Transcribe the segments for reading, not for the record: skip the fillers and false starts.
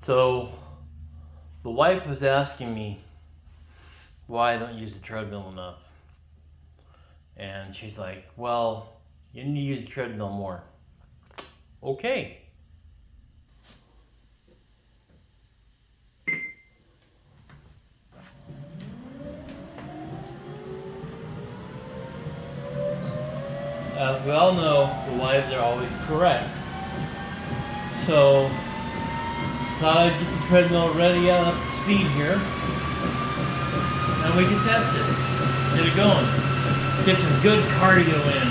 So the wife was asking me why I don't use the treadmill enough. And she's like, well, you need to use the treadmill more. Okay. As we all know, the wives are always correct. So, thought I'd get the treadmill ready up to speed here. And we can test it. Get it going. Get some good cardio in.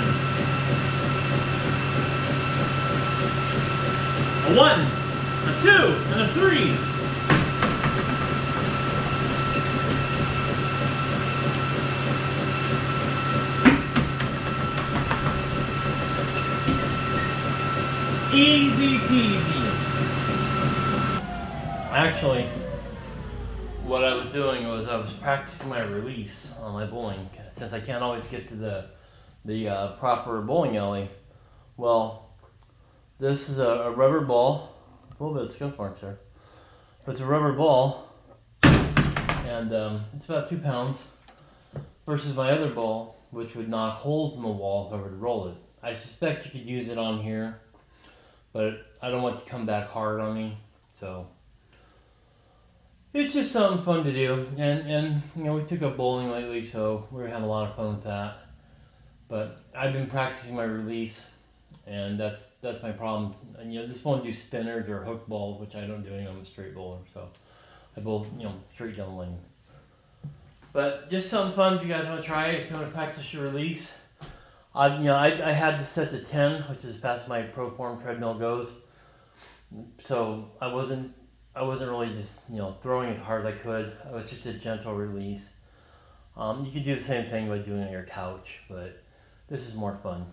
A 1, a 2, and a 3. Easy peasy. Actually, what I was doing was I was practicing my release on my bowling. Since I can't always get to the proper bowling alley, well, this is a rubber ball. A little bit of skunk marks there. But it's a rubber ball, and it's about 2 pounds, versus my other ball, which would knock holes in the wall if I were to roll it. I suspect you could use it on here, but I don't want it to come back hard on me, so it's just something fun to do. And you know, we took up bowling lately, so we're having a lot of fun with that. But I've been practicing my release, and that's my problem. And you know, just won't do spinners or hook balls, which I don't do anyway. I'm a straight bowler, so I bowl, you know, straight down the lane. But just something fun if you guys want to try it. If you want to practice your release. I had this set to 10, which is past my pro form treadmill goes. So I wasn't really just, you know, throwing as hard as I could. It was just a gentle release. You could do the same thing by doing it on your couch, but this is more fun.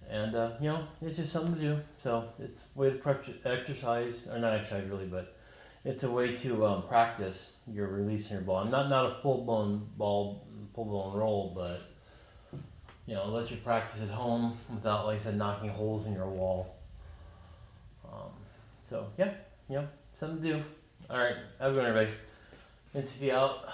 And you know, it's just something to do. So it's a way to exercise, or not exercise really, but it's a way to practice your release in your ball. Not a full blown roll, but you know, let you practice at home without, like I said, knocking holes in your wall. So yeah, you know, something to do. All right, have a good one, everybody. Good to be out.